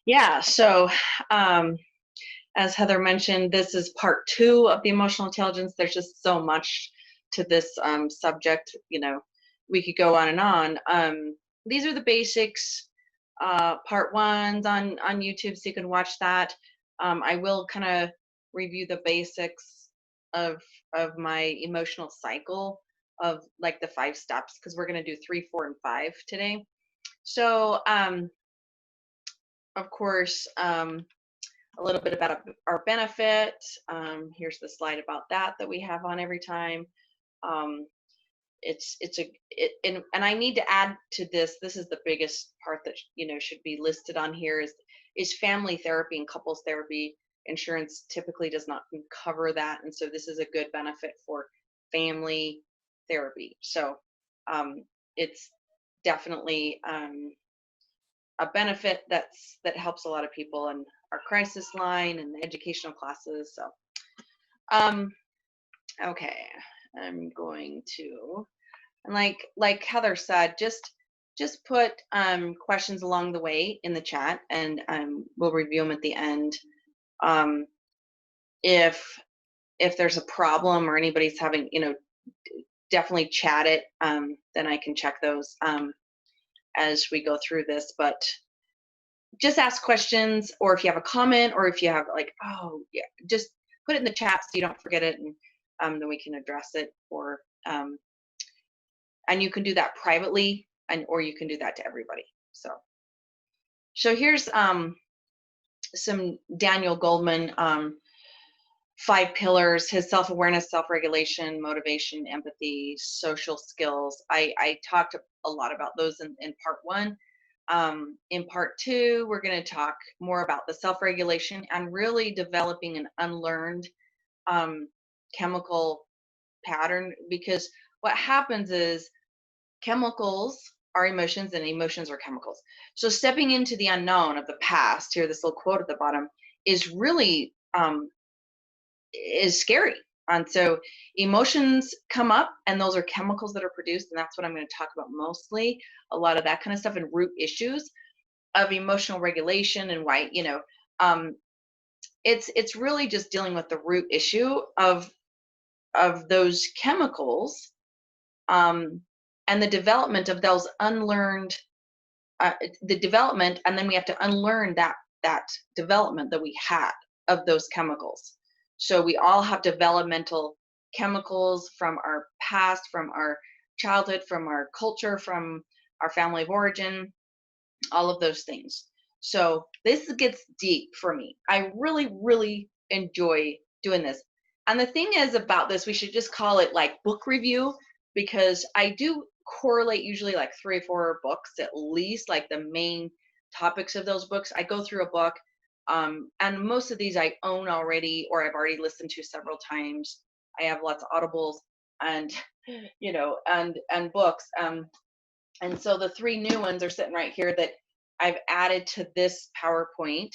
Yeah, so um, as Heather mentioned, this is part two of the emotional intelligence. There's just so much to this subject. We could go on and on. These are the basics. Part one's on YouTube, so you can watch that. I will kind of review the basics of my emotional cycle of like the 5 steps because we're going to do 3, 4, and 5 today. So, of course, a little bit about our benefit. Here's the slide about that we have on every time. Um, and I need to add to this. This is the biggest part that should be listed on here is family therapy and couples therapy. Insurance typically does not cover that, and so this is a good benefit for family therapy. So it's definitely a benefit that helps a lot of people in our crisis line and the educational classes. So, okay, I'm going to, and like Heather said, just put questions along the way in the chat, and we'll review them at the end. If there's a problem or anybody's having, definitely chat it. Then I can check those as we go through this, but just ask questions, or if you have a comment, or if you have like, oh yeah, just put it in the chat so you don't forget it, and then we can address it. Or and you can do that privately, or you can do that to everybody. So here's some Daniel Goldman 5 pillars: his self-awareness, self-regulation, motivation, empathy, social skills. I talked a lot about those in part 1. In part 2, we're going to talk more about the self-regulation and really developing an unlearned chemical pattern, because what happens is chemicals are emotions and emotions are chemicals. So stepping into the unknown of the past, here, this little quote at the bottom, is really is scary. And so emotions come up, and those are chemicals that are produced, and that's what I'm going to talk about mostly, a lot of that kind of stuff, and root issues of emotional regulation, and why it's really just dealing with the root issue of those chemicals, and the development of those unlearned the development, and then we have to unlearn that development that we had of those chemicals. So we all have developmental chemicals from our past, from our childhood, from our culture, from our family of origin, all of those things. So this gets deep for me. I really, really enjoy doing this. And the thing is about this, we should just call it like book review, because I do correlate usually like 3 or 4 books, at least, like the main topics of those books. I go through a book, and most of these I own already, or I've already listened to several times. I have lots of audibles and and books. And so the 3 new ones are sitting right here that I've added to this PowerPoint.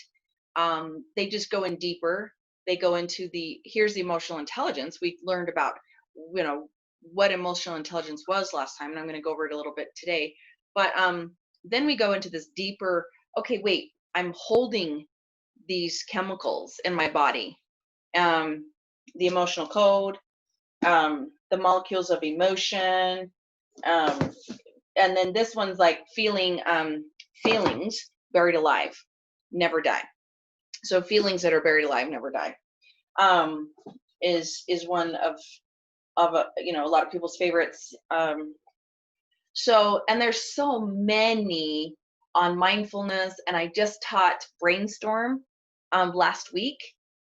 They just go in deeper. They go into here's the emotional intelligence. We learned about, what emotional intelligence was last time, and I'm going to go over it a little bit today. But then we go into this deeper, okay, wait, I'm holding these chemicals in my body. The emotional code, the molecules of emotion, and then this one's like feelings buried alive never die. So feelings that are buried alive never die, is one of a lot of people's favorites. So, and there's so many on mindfulness, and I just taught brainstorm last week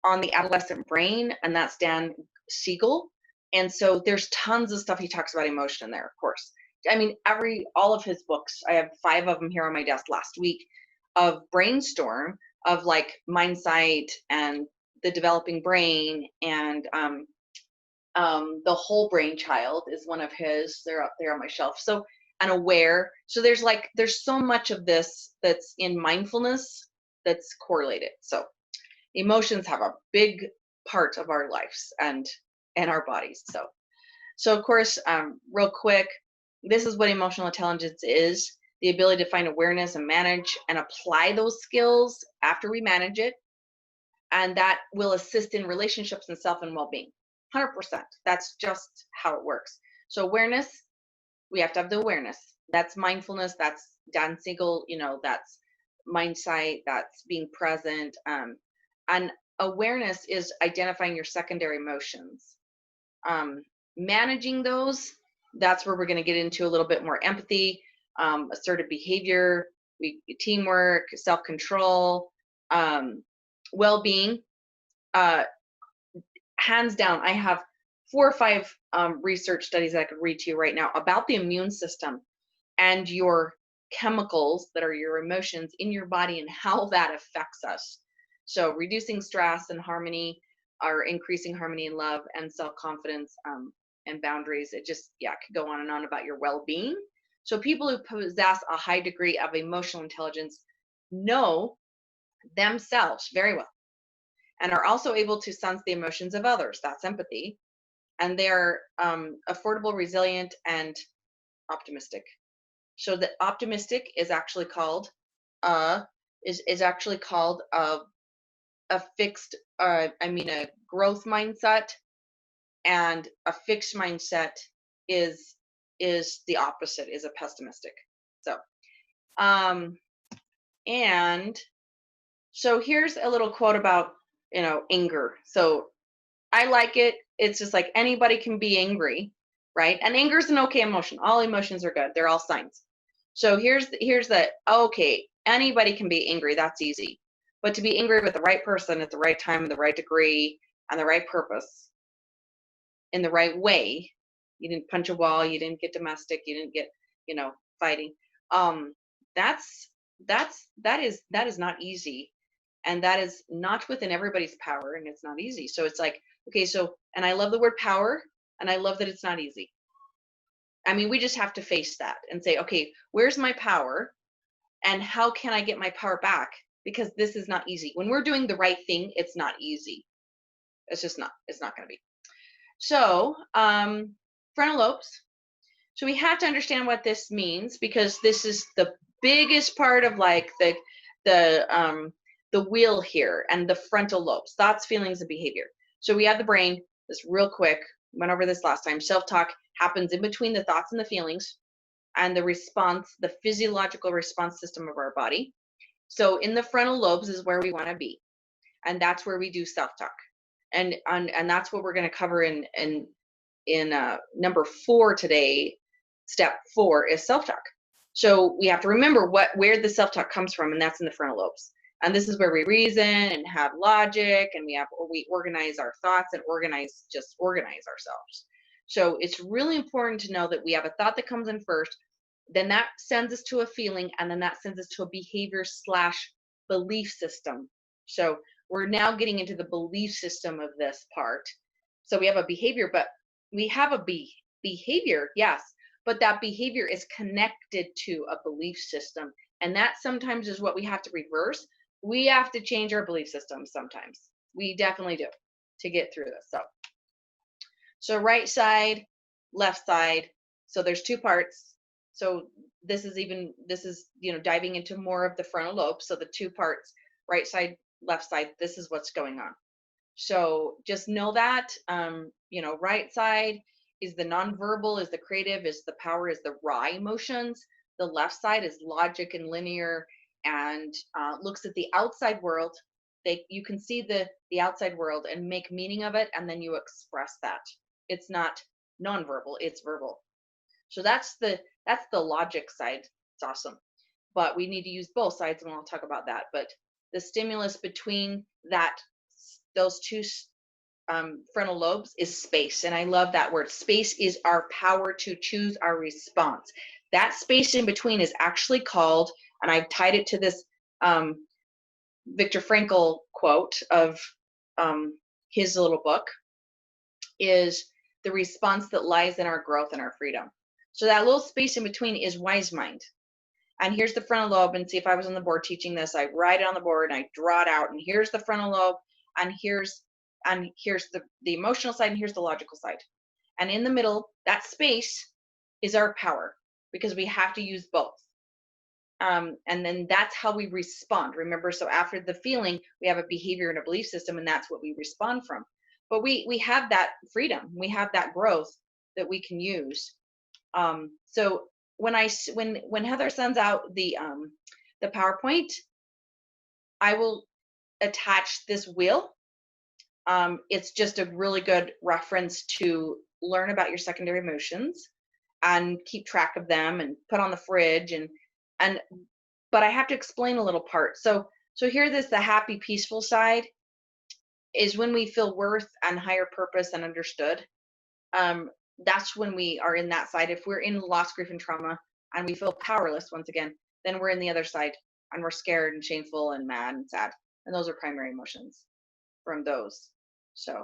on the adolescent brain, and that's Dan Siegel. And so there's tons of stuff he talks about emotion there, of course. I mean, all of his books, I have 5 of them here on my desk last week, of brainstorm, of like mindsight and the developing brain, and the whole brain child is one of his. They're up there on my shelf. So, and aware. So there's so much of this that's in mindfulness that's correlated. So emotions have a big part of our lives and our bodies. So of course, real quick, this is what emotional intelligence is. the ability to find awareness and manage and apply those skills after we manage it. And that will assist in relationships and self and well-being. 100%. That's just how it works. So awareness, we have to have the awareness. That's mindfulness. That's Dan Siegel. That's mindsight. That's being present. And awareness is identifying your secondary emotions. Managing those, that's where we're going to get into a little bit more empathy, assertive behavior, teamwork, self-control, well-being. Hands down, I have 4 or 5 research studies that I could read to you right now about the immune system and your chemicals that are your emotions in your body and how that affects us. So reducing stress and harmony, or increasing harmony and love and self-confidence, and boundaries. It just, could go on and on about your well-being. So people who possess a high degree of emotional intelligence know themselves very well and are also able to sense the emotions of others. That's empathy. And they're affordable, resilient, and optimistic. So the optimistic is actually called a fixed, a growth mindset, and a fixed mindset is the opposite, is a pessimistic. So, and so here's a little quote about, anger. So I like it. It's just like anybody can be angry, right? And anger is an okay emotion. All emotions are good. They're all signs. So here's the okay, anybody can be angry. That's easy. But to be angry with the right person at the right time, the right degree, and the right purpose, in the right way, you didn't punch a wall, you didn't get domestic, you didn't get, fighting. That is not easy. And that is not within everybody's power, and it's not easy. So it's like, okay, so, and I love the word power, and I love that it's not easy. I mean, we just have to face that and say, okay, where's my power and how can I get my power back? Because this is not easy. When we're doing the right thing, it's not easy. It's just not, it's not going to be. So, frontal lobes. So we have to understand what this means, because this is the biggest part of like the wheel here, and the frontal lobes, thoughts, feelings, and behavior. So we have the brain. This real quick, went over this last time. Self-talk happens in between the thoughts and the feelings, and the response, the physiological response system of our body. So in the frontal lobes is where we want to be, and that's where we do self-talk, and that's what we're going to cover in number 4 today. Step 4 is self-talk. So we have to remember where the self-talk comes from, and that's in the frontal lobes. And this is where we reason and have logic, and we organize our thoughts and organize ourselves. So it's really important to know that we have a thought that comes in first, then that sends us to a feeling, and then that sends us to a behavior / belief system. So we're now getting into the belief system of this part. So we have a behavior, but we have a behavior, yes, but that behavior is connected to a belief system. And that sometimes is what we have to reverse. We have to change our belief system sometimes. We definitely do, to get through this. So right side, left side. So there's 2 parts. So this is diving into more of the frontal lobe. So the 2 parts, right side, left side, this is what's going on. So just know that, right side is the nonverbal, is the creative, is the power, is the raw emotions. The left side is logic and linear, and looks at the outside world. You can see the outside world and make meaning of it, and then you express that. It's not nonverbal, it's verbal. So that's the logic side. It's awesome. But we need to use both sides, and I'll talk about that. But the stimulus between those 2 frontal lobes is space. And I love that word. Space is our power to choose our response. That space in between is actually called, and I've tied it to this Viktor Frankl quote of his little book, is the response that lies in our growth and our freedom. So that little space in between is wise mind. And here's the frontal lobe. And see, if I was on the board teaching this, I write it on the board and I draw it out. And here's the frontal lobe, and here's the emotional side, and here's the logical side. And in the middle, that space is our power, because we have to use both. And then that's how we respond. Remember, so after the feeling, we have a behavior and a belief system, and that's what we respond from. But we have that freedom, we have that growth that we can use. So when Heather sends out the PowerPoint, I will attach this wheel. It's just a really good reference to learn about your secondary emotions and keep track of them and put on the fridge, and but I have to explain a little part. So here, the happy, peaceful side is when we feel worth and higher purpose and understood. That's when we are in that side. If we're in loss, grief, and trauma and we feel powerless, once again, then we're in the other side and we're scared and shameful and mad and sad. And those are primary emotions from those. So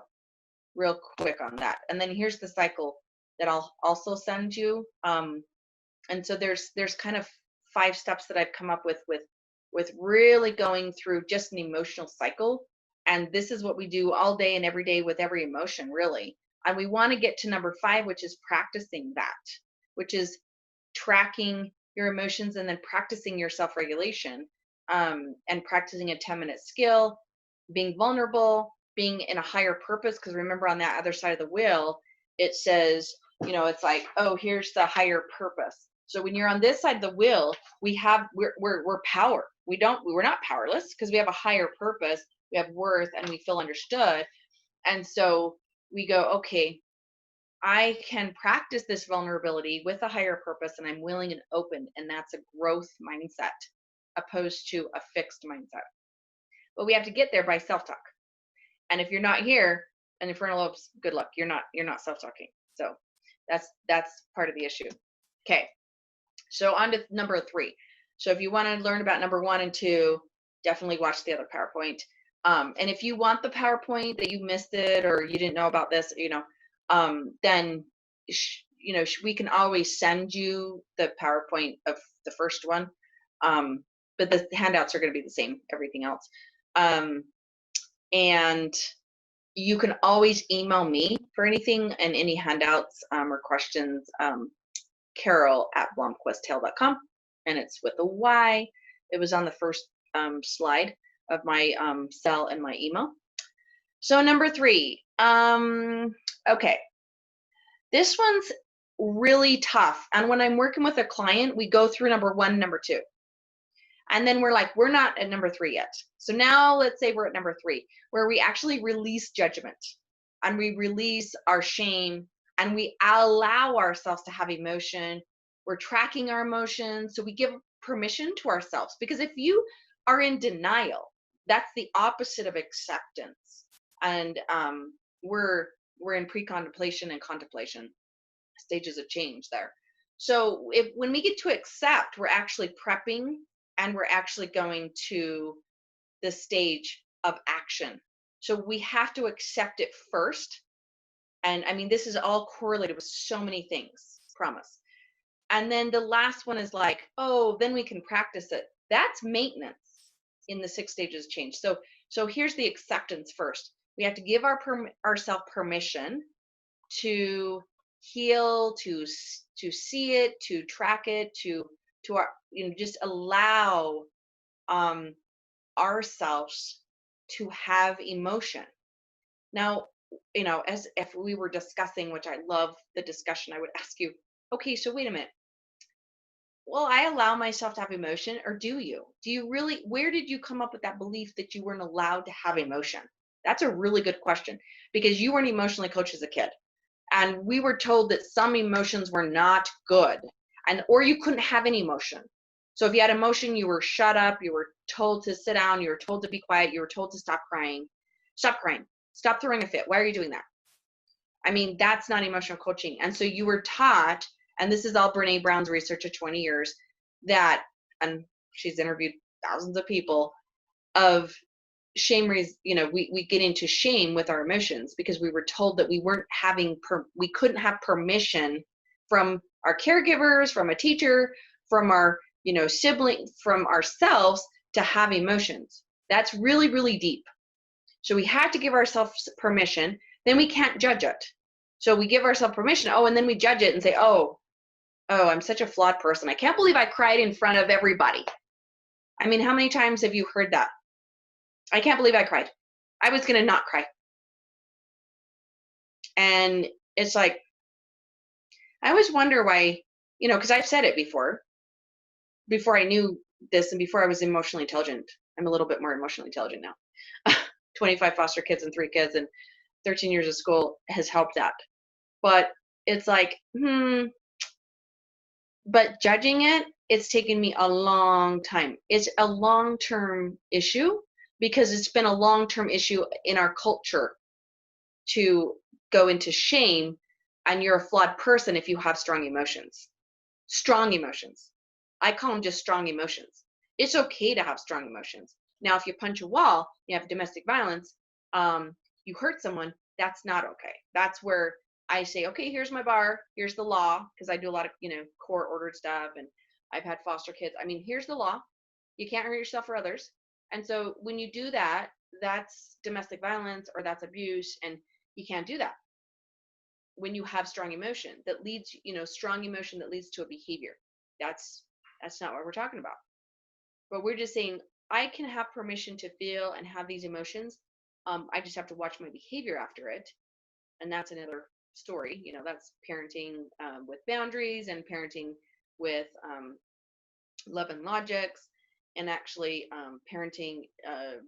real quick on that. And then here's the cycle that I'll also send you. And so there's kind of 5 steps that I've come up with really going through just an emotional cycle. And this is what we do all day and every day with every emotion, really. And we want to get to number 5, which is practicing that, which is tracking your emotions and then practicing your self-regulation, and practicing a 10-minute skill, being vulnerable, being in a higher purpose. Because remember, on that other side of the wheel, it says, it's like, oh, here's the higher purpose. So when you're on this side of the wheel, we're power. We're not powerless because we have a higher purpose, we have worth, and we feel understood. And so we go, okay, I can practice this vulnerability with a higher purpose, and I'm willing and open, and that's a growth mindset opposed to a fixed mindset. But we have to get there by self-talk. And if you're not here and in frontal lobes, good luck. You're not self-talking. So that's part of the issue. Okay. So on to number 3. So if you want to learn about number 1 and 2, definitely watch the other PowerPoint. And if you want the PowerPoint that you missed it or you didn't know about this, then we can always send you the PowerPoint of the first one. But the handouts are going to be the same, everything else. And you can always email me for anything and any handouts or questions, Carol@blomquisttail.com, and it's with a Y. It was on the first slide of my cell and my email. So number 3, okay, this one's really tough. And when I'm working with a client, we go through number 1, number 2. And then we're like, we're not at number 3 yet. So now let's say we're at number 3, where we actually release judgment and we release our shame and we allow ourselves to have emotion. We're tracking our emotions. So we give permission to ourselves, because if you are in denial, that's the opposite of acceptance. And we're in pre-contemplation and contemplation stages of change there. So when we get to accept, we're actually prepping, and we're actually going to the stage of action. So we have to accept it first. And I mean, this is all correlated with so many things, promise. And then the last one is like, oh, then we can practice it. That's maintenance in the 6 stages of change. So here's the acceptance first. We have to give ourselves permission to heal, to see it, to track it, to just allow ourselves to have emotion. Now, as if we were discussing, which I love the discussion, I would ask you, okay, so wait a minute. Well, I allow myself to have emotion, or do you really? Where did you come up with that belief that you weren't allowed to have emotion? That's a really good question, because you weren't emotionally coached as a kid. And we were told that some emotions were not good, or you couldn't have any emotion. So if you had emotion, you were shut up, you were told to sit down, you were told to be quiet, you were told to stop crying. Stop crying. Stop throwing a fit. Why are you doing that? I mean, that's not emotional coaching. And so you were taught, and this is all Brene Brown's research of 20 years, that, and she's interviewed thousands of people, of shame, we get into shame with our emotions because we were told that we we couldn't have permission from our caregivers, from a teacher, from our sibling, from ourselves to have emotions. That's really, really deep. So we had to give ourselves permission. Then we can't judge it. So we give ourselves permission. Oh, and then we judge it and say, oh, Oh, I'm such a flawed person. I can't believe I cried in front of everybody. I mean, how many times have you heard that? I can't believe I cried. I was going to not cry. And it's like, I always wonder why, because I've said it before I knew this and before I was emotionally intelligent. I'm a little bit more emotionally intelligent now. 25 foster kids and 3 kids and 13 years of school has helped that. But it's like, but judging it's taken me a long time. It's a long-term issue because it's been a long-term issue in our culture to go into shame, and you're a flawed person if you have strong emotions. Strong emotions. I call them just strong emotions. It's okay to have strong emotions. Now, if you punch a wall, you have domestic violence, you hurt someone, that's not okay. That's where I say, okay, here's my bar, here's the law, because I do a lot of, court ordered stuff, and I've had foster kids. I mean, here's the law. You can't hurt yourself or others. And so when you do that, that's domestic violence or that's abuse, and you can't do that when you have strong emotion that leads, strong emotion that leads to a behavior. That's not what we're talking about. But we're just saying I can have permission to feel and have these emotions. I just have to watch my behavior after it, and that's another story. That's parenting with boundaries and parenting with love and logics, and actually parenting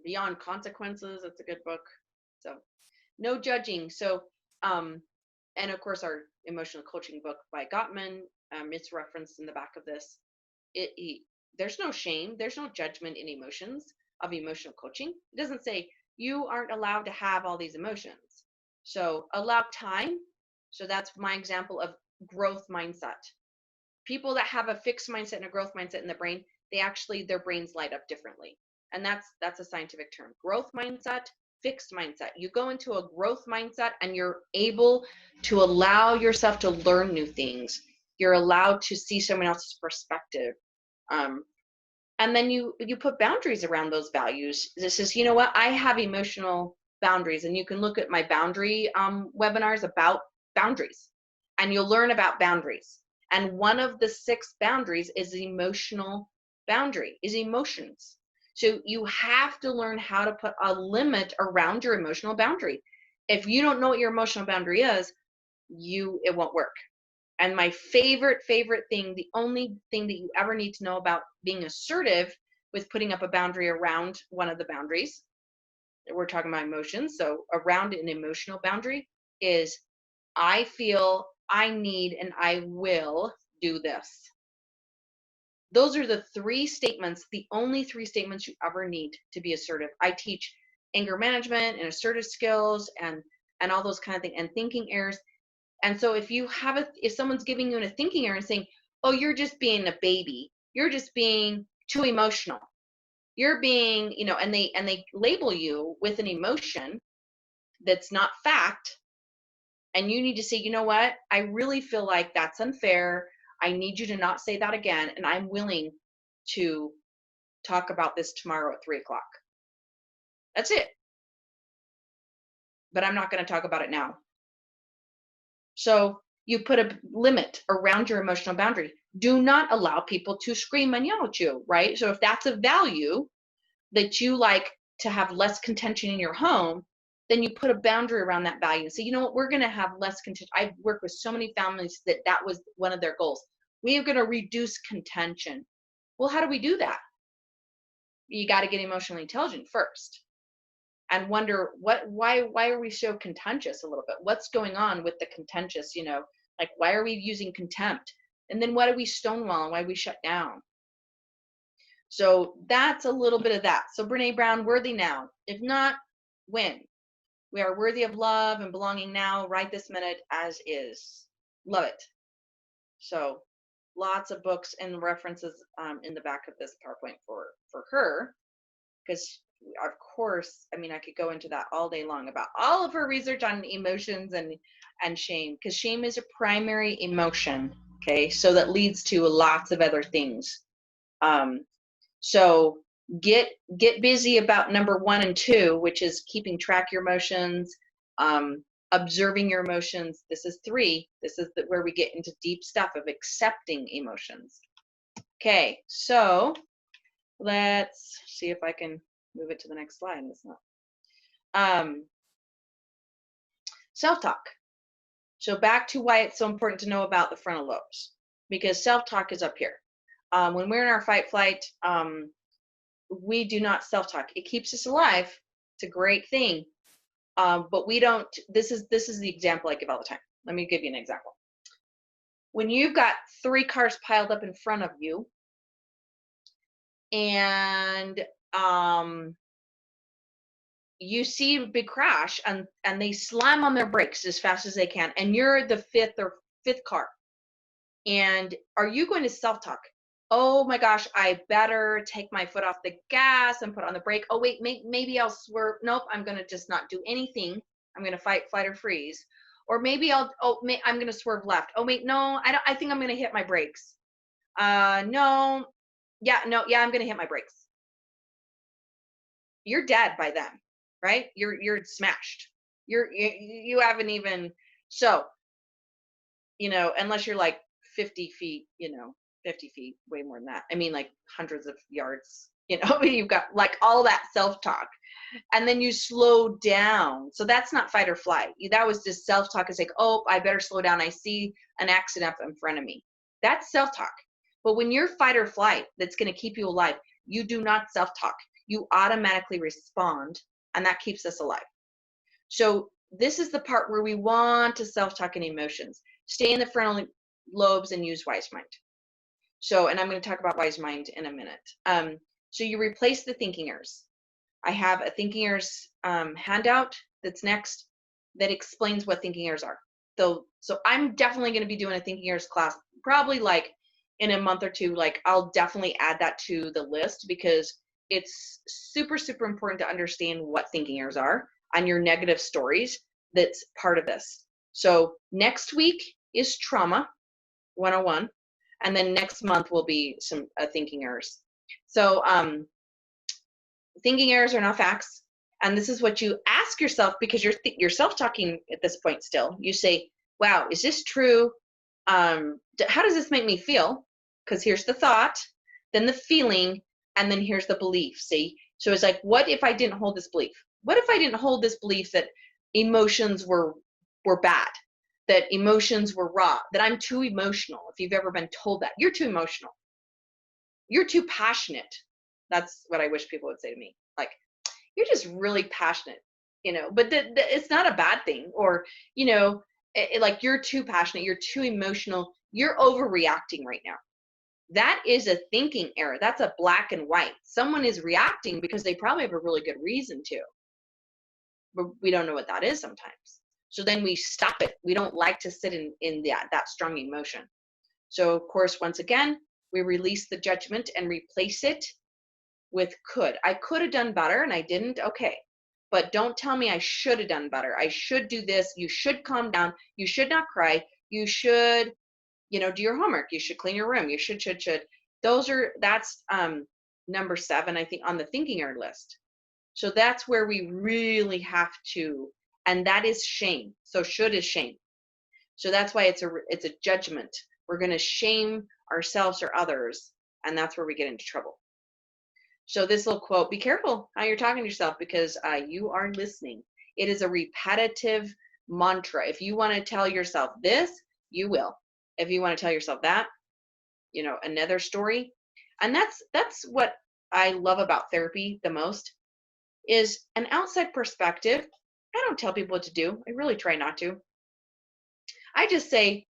beyond consequences. It's a good book. So no judging. So and of course our emotional coaching book by Gottman, it's referenced in the back of this. There's no shame, there's no judgment in emotions of emotional coaching. It doesn't say you aren't allowed to have all these emotions. So allow time. So that's my example of growth mindset. People that have a fixed mindset and a growth mindset in the brain, their brains light up differently. And that's a scientific term. Growth mindset, fixed mindset. You go into a growth mindset and you're able to allow yourself to learn new things. You're allowed to see someone else's perspective. And then you put boundaries around those values. This is, what, I have emotional boundaries, and you can look at my boundary webinars about boundaries, and you'll learn about boundaries. And one of the 6 boundaries is emotional boundary, is emotions. So you have to learn how to put a limit around your emotional boundary. If you don't know what your emotional boundary is, it won't work. And my favorite thing, the only thing that you ever need to know about being assertive with putting up a boundary around one of the boundaries, we're talking about emotions. So around an emotional boundary is I feel, I need, and I will do this. Those are the 3 statements, the only 3 statements you ever need to be assertive. I teach anger management and assertive skills and all those kind of things, and thinking errors. And so if someone's giving you a thinking error and saying, oh, you're just being a baby, you're just being too emotional, you're being, and they label you with an emotion that's not fact, and you need to say, you know what, I really feel like that's unfair. I need you to not say that again, and I'm willing to talk about this tomorrow at 3:00. That's it. But I'm not going to talk about it now. So you put a limit around your emotional boundary. Do not allow people to scream and yell at you, right? So if that's a value that you like to have less contention in your home, then you put a boundary around that value and say, you know what, we're going to have less contention. I've worked with so many families that was one of their goals. We are going to reduce contention. Well, how do we do that? You got to get emotionally intelligent first and wonder why are we so contentious a little bit? What's going on with the contentious, like why are we using contempt? And then why do we stonewall and why we shut down? So that's a little bit of that. So Brene Brown, worthy now. If not, when? We are worthy of love and belonging now, right this minute, as is. Love it. So lots of books and references in the back of this PowerPoint for her, because of course, I mean, I could go into that all day long about all of her research on emotions and shame, because shame is a primary emotion, okay? So that leads to lots of other things. So get busy about number 1 and 2, which is keeping track of your emotions, observing your emotions. This is 3. This is where we get into deep stuff of accepting emotions. Okay, so let's see if I can move it to the next slide. It's not. Self-talk. So back to why it's so important to know about the frontal lobes, because self-talk is up here. When we're in our fight flight, we do not self-talk. It keeps us alive. It's a great thing. But we don't, this is the example I give all the time. Let me give you an example. When you've got 3 cars piled up in front of you, and you see a big crash, and they slam on their brakes as fast as they can, and you're the fifth car. And are you going to self-talk? Oh my gosh, I better take my foot off the gas and put on the brake. Oh wait, maybe I'll swerve. Nope, I'm going to just not do anything. I'm going to fight, flight, or freeze. Or maybe I'm going to swerve left. Oh wait, no, I think I'm going to hit my brakes. I'm going to hit my brakes. You're dead by then, right? You're smashed. You haven't even, so, unless you're like 50 feet, 50 feet, way more than that. I mean, like hundreds of yards, you've got like all that self-talk, and then you slow down. So that's not fight or flight. That was just self-talk. It's like, oh, I better slow down. I see an accident in front of me. That's self-talk. But when you're fight or flight, that's going to keep you alive, you do not self-talk. You automatically respond, and that keeps us alive. So this is the part where we want to self-talk in emotions. Stay in the frontal lobes and use wise mind. So, and I'm going to talk about wise mind in a minute. So you replace the thinking errors. I have a thinking errors handout that's next that explains what thinking errors are. So I'm definitely going to be doing a thinking errors class, probably like in a month or 2. Like I'll definitely add that to the list, because it's super, super important to understand what thinking errors are and your negative stories. That's part of this. So next week is trauma 101. And then next month will be some thinking errors. So thinking errors are not facts. And this is what you ask yourself, because you're self-talking at this point still. You say, wow, is this true? How does this make me feel? Because here's the thought, then the feeling, and then here's the belief, see? So it's like, what if I didn't hold this belief? What if I didn't hold this belief that emotions were bad? That emotions were raw, that I'm too emotional. If you've ever been told that, you're too emotional, you're too passionate. That's what I wish people would say to me. Like, you're just really passionate, but it's not a bad thing. Or, like, you're too passionate, you're too emotional, you're overreacting right now. That is a thinking error. That's a black and white. Someone is reacting because they probably have a really good reason to, but we don't know what that is sometimes. So then we stop it. We don't like to sit in that strong emotion. So of course, once again, we release the judgment and replace it with could. I could have done better and I didn't. Okay. But don't tell me I should have done better. I should do this. You should calm down. You should not cry. You should, do your homework. You should clean your room. You should. That's number 7, I think, on the thinking error list. So that's where we really have to, and that is shame. So should is shame. So that's why it's a judgment. We're going to shame ourselves or others, and that's where we get into trouble. So this little quote, be careful how you're talking to yourself, because you are listening. It is a repetitive mantra. If you want to tell yourself this, you will. If you want to tell yourself that, another story. And that's what I love about therapy the most, is an outside perspective. I don't tell people what to do. I really try not to. I just say,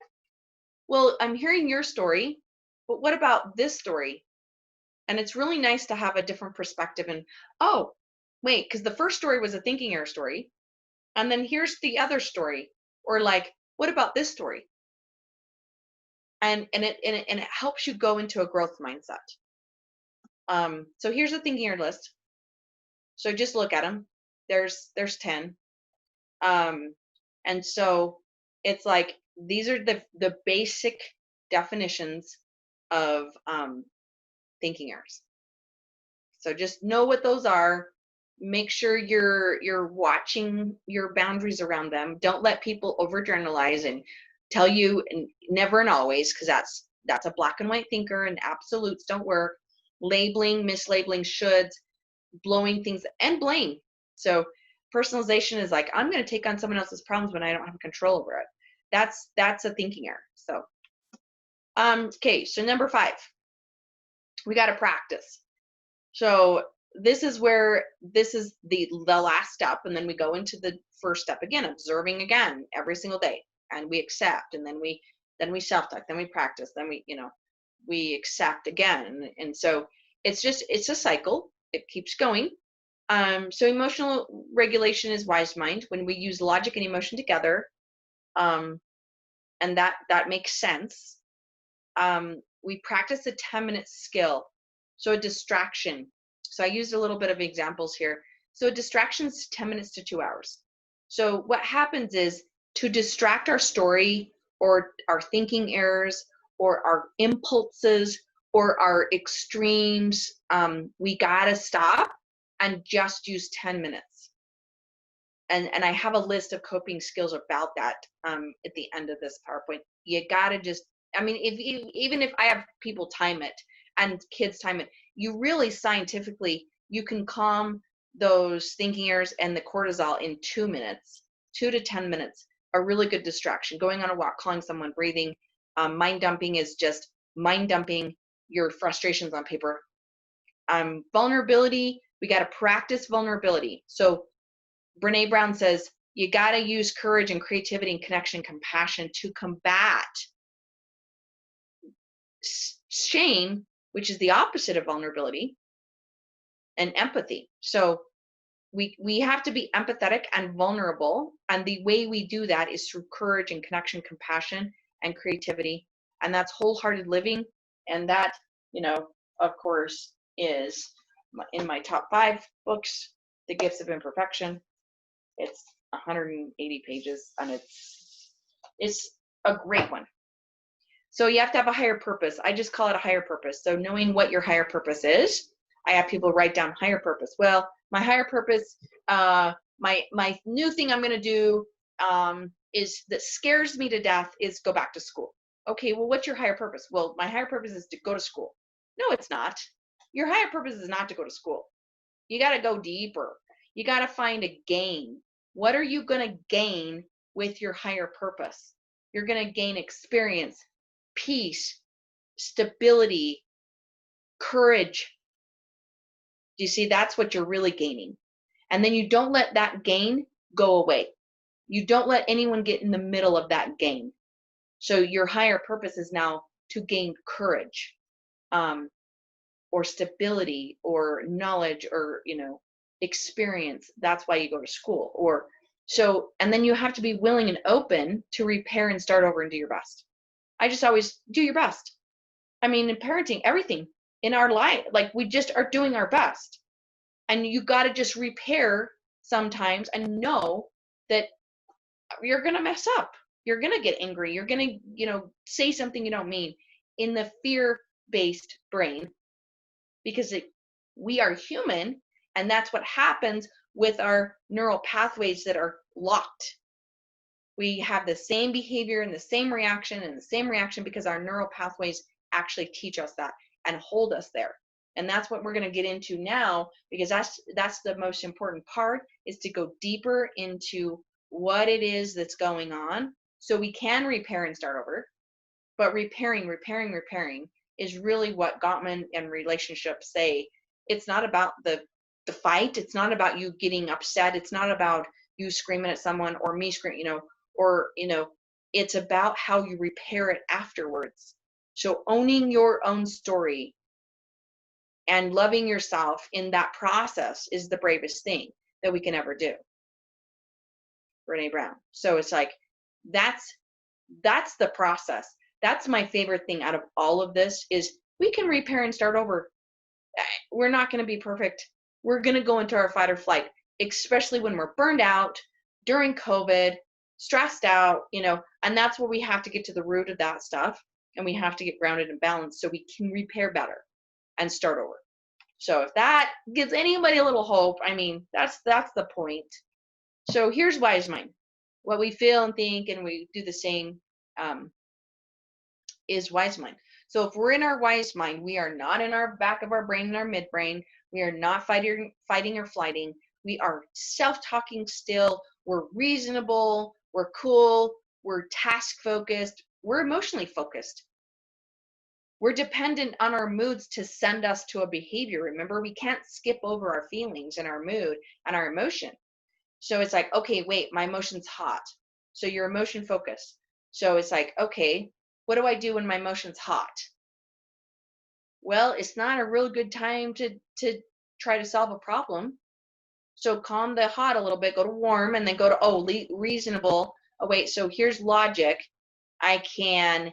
well, I'm hearing your story, but what about this story? And it's really nice to have a different perspective. And, oh, wait, because the first story was a thinking error story. And then here's the other story. Or like, what about this story? And it helps you go into a growth mindset. So here's the thinking error list. So just look at them. There's 10. And so it's like, these are the basic definitions of thinking errors. So just know what those are. Make sure you're watching your boundaries around them. Don't let people overgeneralize and tell you and never and always, because that's a black and white thinker, and absolutes don't work. Labeling, mislabeling, shoulds, blowing things, and blame. So personalization is like, I'm going to take on someone else's problems when I don't have control over it. That's a thinking error. So okay, so number 5, we got to practice. So this is the last step, and then we go into the first step again, observing again every single day, and we accept, and then we self-talk, then we practice, then we accept again, and so it's a cycle. It keeps going. So emotional regulation is wise mind when we use logic and emotion together, and that makes sense. We practice a 10-minute skill. So a distraction. So I used a little bit of examples here. So a distraction is 10 minutes to 2 hours. So what happens is, to distract our story or our thinking errors or our impulses or our extremes, we gotta stop and just use 10 minutes. And I have a list of coping skills about that at the end of this PowerPoint. You gotta just, I mean, even if I have people time it and kids time it, you really scientifically, you can calm those thinking errors and the cortisol in 2 minutes, 2 to 10 minutes, a really good distraction. Going on a walk, calling someone, breathing. Mind dumping is just mind dumping your frustrations on paper. Vulnerability, we got to practice vulnerability. So Brene Brown says, you got to use courage and creativity and connection and compassion to combat shame, which is the opposite of vulnerability, and empathy. So we have to be empathetic and vulnerable, and the way we do that is through courage and connection, compassion, and creativity, and that's wholehearted living. And that, of course, is in my top 5 books, The Gifts of Imperfection. It's 180 pages, and it's a great one. So you have to have a higher purpose. I just call it a higher purpose. So knowing what your higher purpose is, I have people write down higher purpose. Well, my higher purpose, my new thing I'm going to do is that scares me to death is go back to school. Okay, well, what's your higher purpose? Well, my higher purpose is to go to school. No, it's not. Your higher purpose is not to go to school. You got to go deeper. You got to find a gain. What are you going to gain with your higher purpose? You're going to gain experience, peace, stability, courage. Do you see? That's what you're really gaining. And then you don't let that gain go away. You don't let anyone get in the middle of that gain. So your higher purpose is now to gain courage, or stability, or knowledge, or experience. That's why you go to school. Or so, and then you have to be willing and open to repair and start over and do your best. I just always do your best. I mean, in parenting, everything in our life, like, we just are doing our best. And you got to just repair sometimes and know that you're going to mess up. You're going to get angry. You're going to, say something you don't mean, in the fear-based brain, because we are human, and that's what happens with our neural pathways that are locked. We have the same behavior and the same reaction because our neural pathways actually teach us that and hold us there. And that's what we're going to get into now, because that's the most important part, is to go deeper into what it is that's going on so we can repair and start over. But repairing is really what Gottman and relationships say. It's not about the fight. It's not about you getting upset. It's not about you screaming at someone or me screaming, it's about how you repair it afterwards. So owning your own story and loving yourself in that process is the bravest thing that we can ever do. Brene Brown. So it's like, that's the process. That's my favorite thing out of all of this, is we can repair and start over. We're not going to be perfect. We're going to go into our fight or flight, especially when we're burned out during COVID, stressed out, and that's where we have to get to the root of that stuff, and we have to get grounded and balanced so we can repair better and start over. So if that gives anybody a little hope, I mean, that's the point. So here's wise mind. What we feel and think, and we do the same, is wise mind. So if we're in our wise mind, we are not in our back of our brain and our midbrain. We are not fighting or flighting. We are self-talking still. We're reasonable. We're cool. We're task focused. We're emotionally focused. We're dependent on our moods to send us to a behavior. Remember, we can't skip over our feelings and our mood and our emotion. So it's like, okay, wait, my emotion's hot. So you're emotion focused. So it's like, okay, what do I do when my emotion's hot? Well, it's not a real good time to try to solve a problem. So calm the hot a little bit, go to warm, and then go to reasonable. Oh wait, so here's logic. I can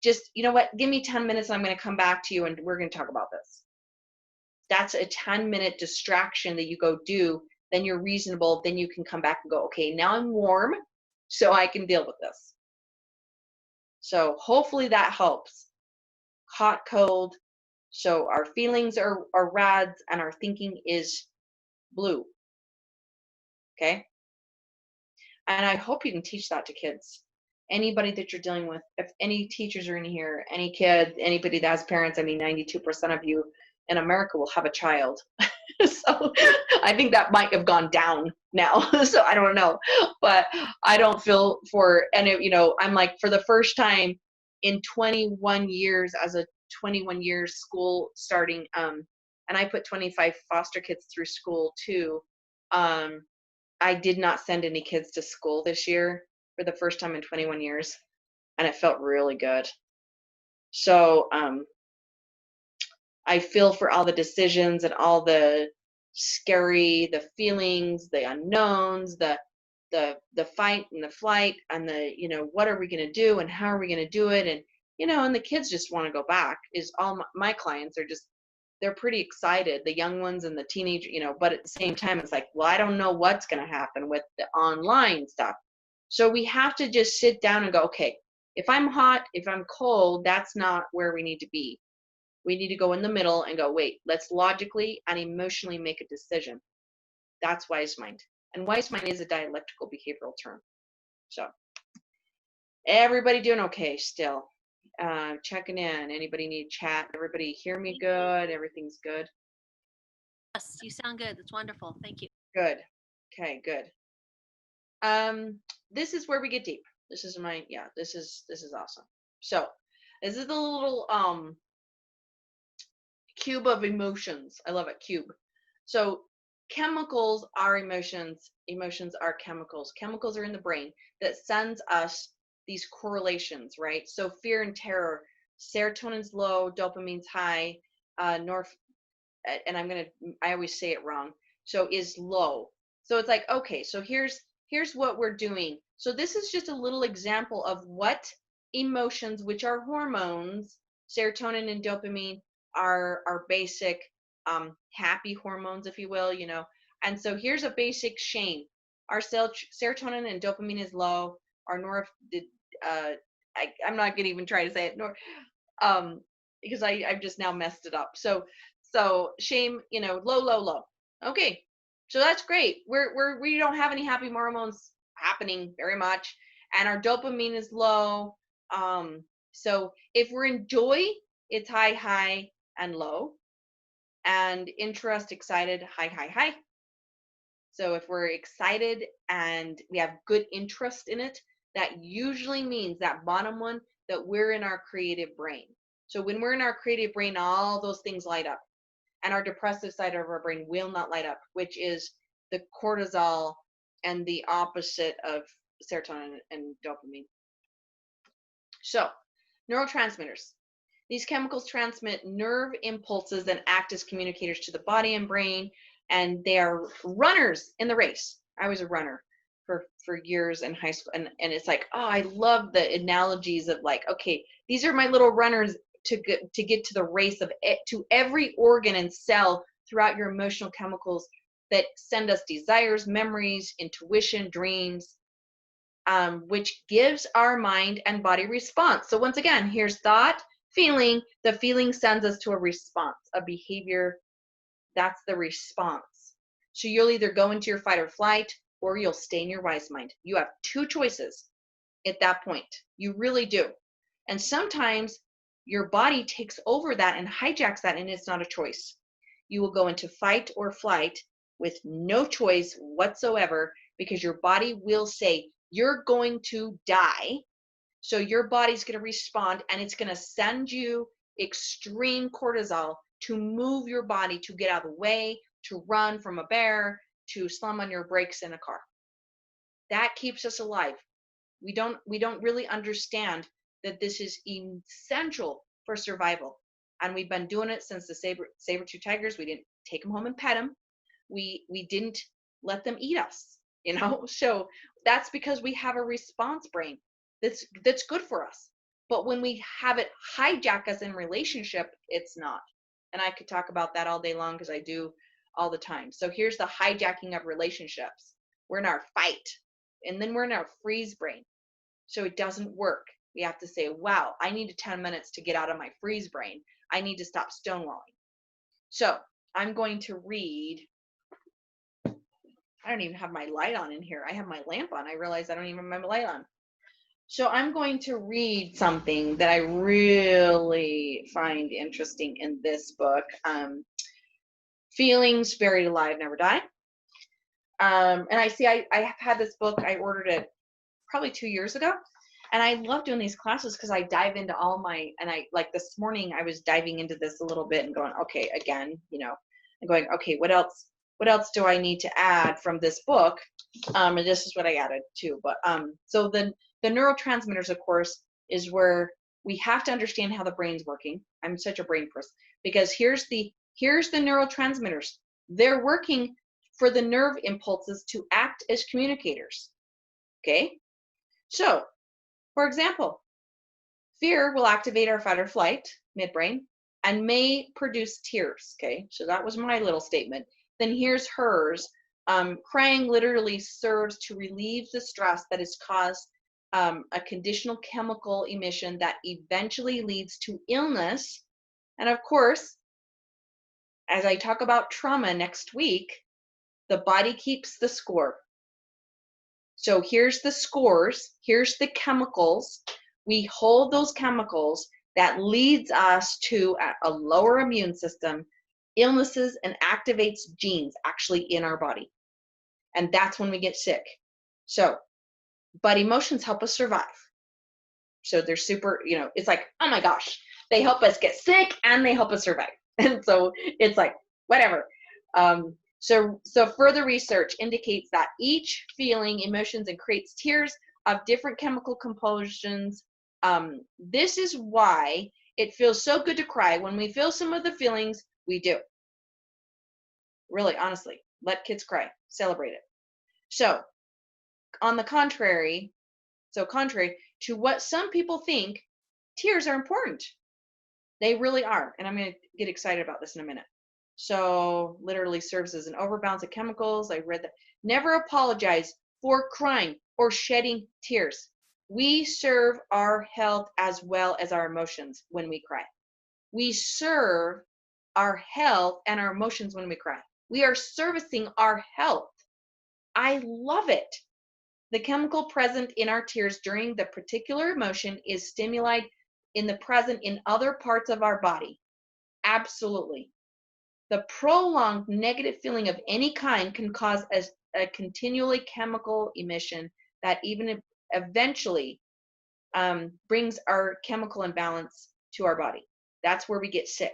just, you know what? Give me 10 minutes and I'm going to come back to you and we're going to talk about this. That's a 10-minute distraction that you go do. Then you're reasonable. Then you can come back and go, okay, now I'm warm, so I can deal with this. So hopefully that helps. Hot, cold. So our feelings are reds and our thinking is blue. Okay. And I hope you can teach that to kids. Anybody that you're dealing with, if any teachers are in here, any kid, anybody that has parents, I mean, 92% of you in America will have a child. So I think that might have gone down now. So I don't know, but I don't feel for, and it, I'm like, for the first time in 21 years, as a 21 years school starting, and I put 25 foster kids through school too. I did not send any kids to school this year for the first time in 21 years, and it felt really good. So I feel for all the decisions and all the scary, the feelings, the unknowns, the fight and the flight, and the what are we going to do and how are we going to do it, and and the kids just want to go back. Is all my clients are just, they're pretty excited, the young ones and the teenage, but at the same time it's like, well, I don't know what's going to happen with the online stuff. So we have to just sit down and go, okay, if I'm hot, if I'm cold, that's not where we need to be. We need to go in the middle and go, wait, let's logically and emotionally make a decision. That's wise mind. And wise mind is a dialectical behavioral term. So everybody doing okay still? Checking in. Anybody need chat? Everybody hear me good? Everything's good? Yes, you sound good. That's wonderful. Thank you. Good. Okay, good. This is where we get deep. This is this is awesome. So this is the little cube of emotions. I love it. Cube. So chemicals are emotions. Emotions are chemicals. Chemicals are in the brain that sends us these correlations, right? So fear and terror, serotonin's low, dopamine's high, and I always say it wrong. So is low. So it's like, okay, so here's what we're doing. So this is just a little example of what emotions, which are hormones, serotonin and dopamine, are basic happy hormones, if you will, And so here's a basic shame. Our serotonin and dopamine is low. Our I'm not gonna even try to say it, because I've just now messed it up. So shame, low. Okay, so that's great. We don't have any happy hormones happening very much, and our dopamine is low. So if we're in joy, it's high and low, and interest, excited, high. So if we're excited and we have good interest in it, that usually means, that bottom one, that we're in our creative brain. So when we're in our creative brain, all those things light up, and our depressive side of our brain will not light up, which is the cortisol and the opposite of serotonin and dopamine. So neurotransmitters. These chemicals transmit nerve impulses and act as communicators to the body and brain, and they are runners in the race. I was a runner for years in high school, and it's like, oh, I love the analogies of like, okay, these are my little runners to get to the race of it, to every organ and cell throughout your emotional chemicals that send us desires, memories, intuition, dreams, which gives our mind and body response. So once again, here's thought, feeling, the feeling sends us to a response, a behavior. That's the response. So you'll either go into your fight or flight, or you'll stay in your wise mind. You have two choices at that point. You really do. And sometimes your body takes over that and hijacks that, and it's not a choice. You will go into fight or flight with no choice whatsoever, because your body will say, you're going to die. So your body's going to respond, and it's going to send you extreme cortisol to move your body, to get out of the way, to run from a bear, to slam on your brakes in a car. That keeps us alive. We don't really understand that this is essential for survival. And we've been doing it since the saber-tooth tigers. We didn't take them home and pet them. We didn't let them eat us, you know? So that's because we have a response brain that's good for us. But when we have it hijack us in relationship, it's not. And I could talk about that all day long, because I do all the time. So here's the hijacking of relationships. We're in our fight, and then we're in our freeze brain. So it doesn't work. We have to say, wow, I need 10 minutes to get out of my freeze brain. I need to stop stonewalling. So I'm going to read. I don't even have my light on in here. I have my lamp on. I realize I don't even have my light on. So I'm going to read something that I really find interesting in this book. Feelings Buried Alive Never Die. And I have had this book. I ordered it probably 2 years ago. And I love doing these classes because I dive into like this morning, I was diving into this a little bit and going, okay, again, and going, okay, what else do I need to add from this book? And this is what I added too. But so the neurotransmitters, of course, is where we have to understand how the brain's working. I'm such a brain person, because here's the neurotransmitters. They're working for the nerve impulses to act as communicators. Okay. So, for example, fear will activate our fight or flight midbrain and may produce tears. Okay, so that was my little statement. Then here's hers. Crying literally serves to relieve the stress that is caused, a conditional chemical emission that eventually leads to illness. And of course, as I talk about trauma next week, the body keeps the score. So here's the scores, here's the chemicals. We hold those chemicals that leads us to a lower immune system, illnesses, and activates genes actually in our body. And that's when we get sick. So, but emotions help us survive. So they're super, it's like, oh my gosh, they help us get sick and they help us survive. And so it's like, whatever. So further research indicates that each feeling emotions and creates tears of different chemical compositions. This is why it feels so good to cry. When we feel some of the feelings, we do. Really, honestly, let kids cry, celebrate it. So on the contrary to what some people think, tears are important. They really are. And I'm going to get excited about this in a minute. So literally serves as an overbalance of chemicals. I read that. Never apologize for crying or shedding tears. We serve our health as well as our emotions when we cry. We serve our health and our emotions when we cry. We are servicing our health. I love it. The chemical present in our tears during the particular emotion is stimulated in the present in other parts of our body. Absolutely. The prolonged negative feeling of any kind can cause a continually chemical emission that even eventually brings our chemical imbalance to our body. That's where we get sick.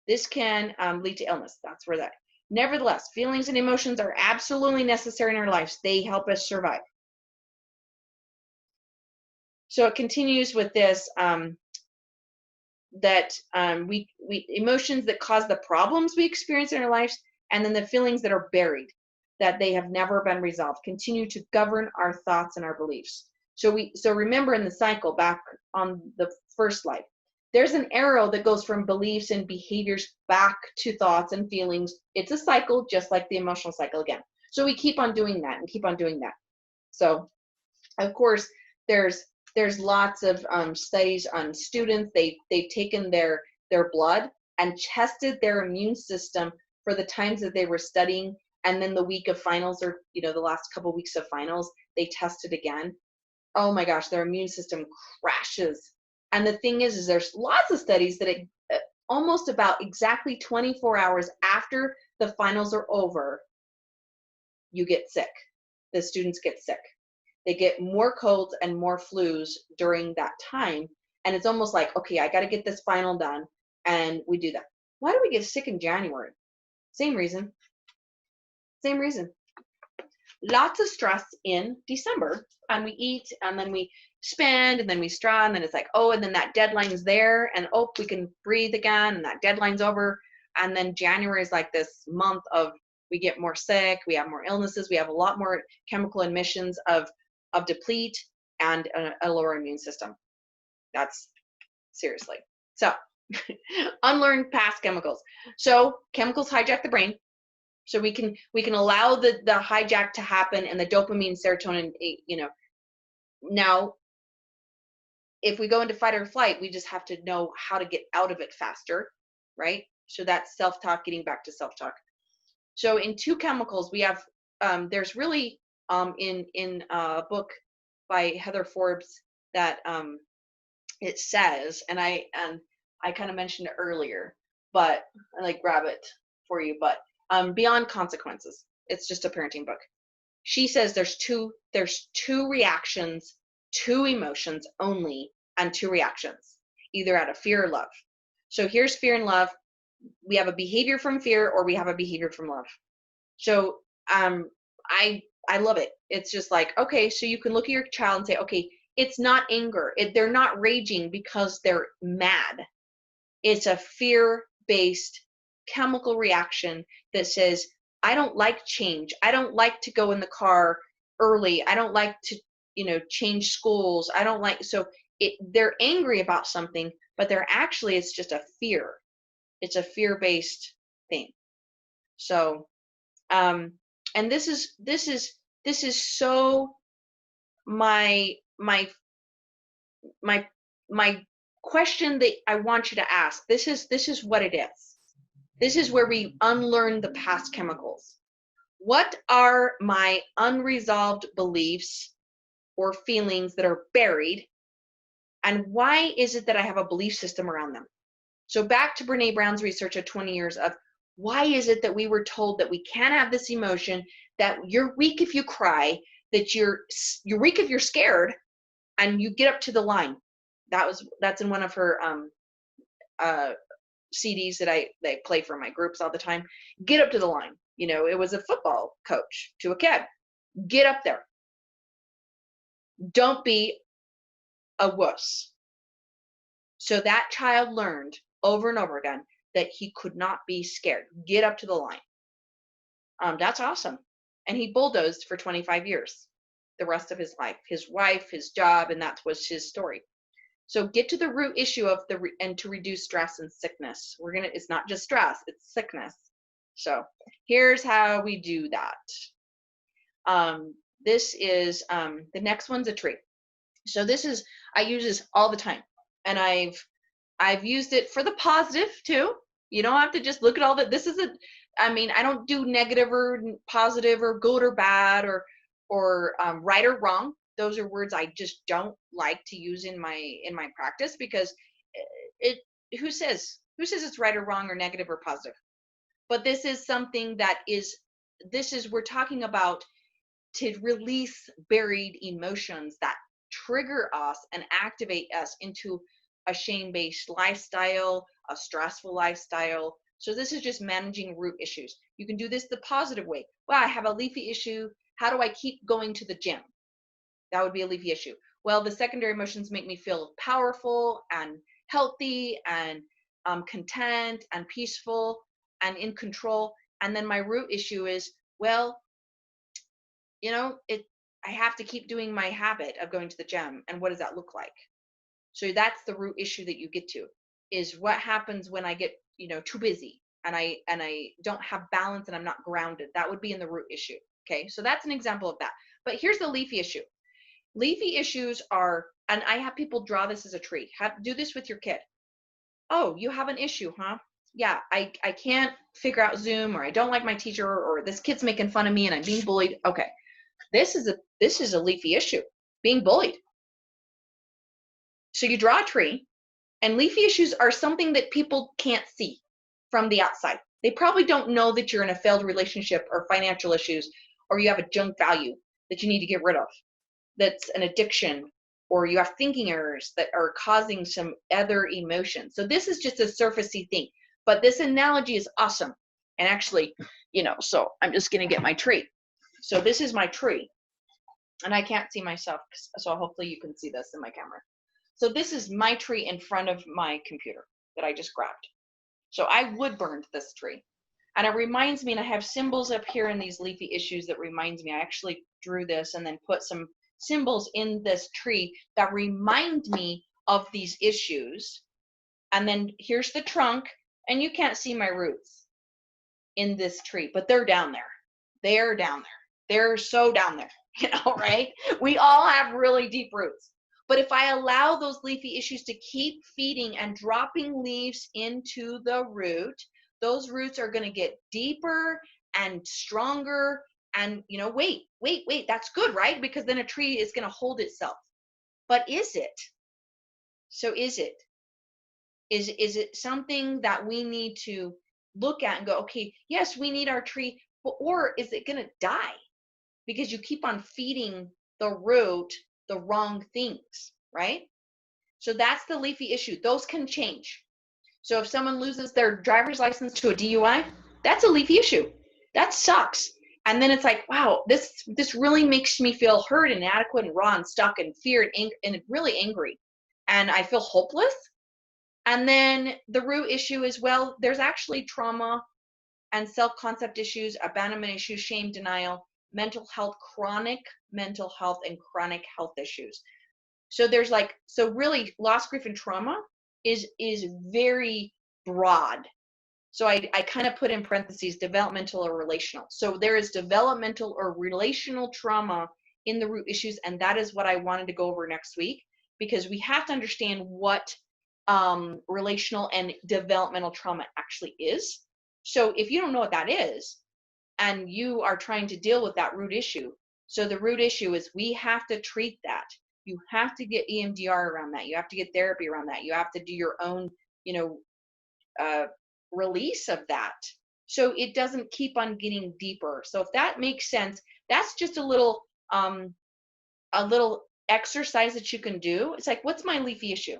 This can lead to illness. That's where that. Nevertheless, feelings and emotions are absolutely necessary in our lives. They help us survive. So it continues with this, that we emotions that cause the problems we experience in our lives, and then the feelings that are buried, that they have never been resolved, continue to govern our thoughts and our beliefs. So remember in the cycle back on the first slide, there's an arrow that goes from beliefs and behaviors back to thoughts and feelings. It's a cycle, just like the emotional cycle again. So we keep on doing that and keep on doing that. So of course there's there's lots of studies on students. They've taken their blood and tested their immune system for the times that they were studying, and then the week of finals, or the last couple weeks of finals, they tested again. Oh my gosh, their immune system crashes. And the thing is there's lots of studies that almost about exactly 24 hours after the finals are over, you get sick. The students get sick. They get more colds and more flus during that time. And it's almost like, okay, I got to get this final done. And we do that. Why do we get sick in January? Same reason. Same reason. Lots of stress in December, and we eat, and then we spend, and then we straw, and then it's like, oh, and then that deadline's there, and oh, we can breathe again, and that deadline's over. And then January is like this month of, we get more sick, we have more illnesses, we have a lot more chemical emissions of deplete and a lower immune system. That's seriously. So unlearn past chemicals. So chemicals hijack the brain. So we can allow the hijack to happen, and the dopamine, serotonin, Now, if we go into fight or flight, we just have to know how to get out of it faster, right? So that's self-talk, getting back to self-talk. So in two chemicals, we have, there's really, in a book by Heather Forbes that it says, and I kind of mentioned it earlier, but I like grab it for you, but Beyond Consequences. It's just a parenting book. She says there's two reactions, two emotions only, and two reactions, either out of fear or love. So here's fear and love. We have a behavior from fear, or we have a behavior from love. So I love it. It's just like, okay, so you can look at your child and say, okay, it's not anger. They're not raging because they're mad. It's a fear-based chemical reaction that says, I don't like change. I don't like to go in the car early. I don't like to, change schools. I don't like, so they're angry about something, but it's just a fear. It's a fear-based thing. So, and this is so my question that I want you to ask. This is what it is. This is where we unlearn the past chemicals. What are my unresolved beliefs or feelings that are buried? And why is it that I have a belief system around them? So back to Brene Brown's research of 20 years of, why is it that we were told that we can't have this emotion, that you're weak if you cry, that you're weak if you're scared, and you get up to the line. That's in one of her CDs that I play for my groups all the time. Get up to the line. It was a football coach to a kid. Get up there. Don't be a wuss. So that child learned over and over again that he could not be scared. Get up to the line. That's awesome. And he bulldozed for 25 years, the rest of his life, his wife, his job, and that was his story. So get to the root issue of and to reduce stress and sickness. It's not just stress, it's sickness. So here's how we do that. This is, the next one's a tree. So I use this all the time, and I've used it for the positive too. You don't have to just look at all that. I don't do negative or positive or good or bad or right or wrong. Those are words I just don't like to use in my practice, because who says it's right or wrong or negative or positive? But this is something we're talking about to release buried emotions that trigger us and activate us into a shame-based lifestyle, a stressful lifestyle. So this is just managing root issues. You can do this the positive way. Well, I have a leafy issue. How do I keep going to the gym? That would be a leafy issue. Well, the secondary emotions make me feel powerful and healthy and content and peaceful and in control. And then my root issue is, well, I have to keep doing my habit of going to the gym. And what does that look like? So that's the root issue that you get to, is what happens when I get, too busy and I don't have balance and I'm not grounded. That would be in the root issue. Okay. So that's an example of that. But here's the leafy issue. Leafy issues are And I have people draw this as a tree. Do this with your kid. Oh, you have an issue, huh? Yeah, I can't figure out Zoom, or I don't like my teacher, or this kid's making fun of me and I'm being bullied. Okay. This is a leafy issue, being bullied. So you draw a tree, and leafy issues are something that people can't see from the outside. They probably don't know that you're in a failed relationship or financial issues, or you have a junk value that you need to get rid of. That's an addiction, or you have thinking errors that are causing some other emotion. So this is just a surfacey thing, but this analogy is awesome. And actually, so I'm just going to get my tree. So this is my tree, and I can't see myself, so hopefully you can see this in my camera. So this is my tree in front of my computer that I just grabbed. So I wood burned this tree. And it reminds me, and I have symbols up here in these leafy issues that reminds me. I actually drew this and then put some symbols in this tree that remind me of these issues. And then here's the trunk, and you can't see my roots in this tree, but they're down there. They're down there. They're so down there, right? We all have really deep roots. But if I allow those leafy issues to keep feeding and dropping leaves into the root, those roots are going to get deeper and stronger. And, wait, that's good, right? Because then a tree is going to hold itself. But is it? So is it? Is it something that we need to look at and go, okay, yes, we need our tree, or is it going to die because you keep on feeding the root the wrong things, right? So that's the leafy issue. Those can change. So if someone loses their driver's license to a DUI, that's a leafy issue. That sucks. And then it's like, wow, this really makes me feel hurt and inadequate and raw and stuck and feared and really angry. And I feel hopeless. And then the root issue is, well, there's actually trauma and self-concept issues, abandonment issues, shame, denial, mental health, chronic mental health, and chronic health issues. So there's so really loss, grief, and trauma is very broad. So I kind of put in parentheses developmental or relational. So there is developmental or relational trauma in the root issues, and that is what I wanted to go over next week, because we have to understand what relational and developmental trauma actually is. So if you don't know what that is, and you are trying to deal with that root issue, so the root issue is we have to treat that. You have to get EMDR around that. You have to get therapy around that. You have to do your own, release of that, so it doesn't keep on getting deeper. So if that makes sense, that's just a little exercise that you can do. It's like, what's my leafy issue?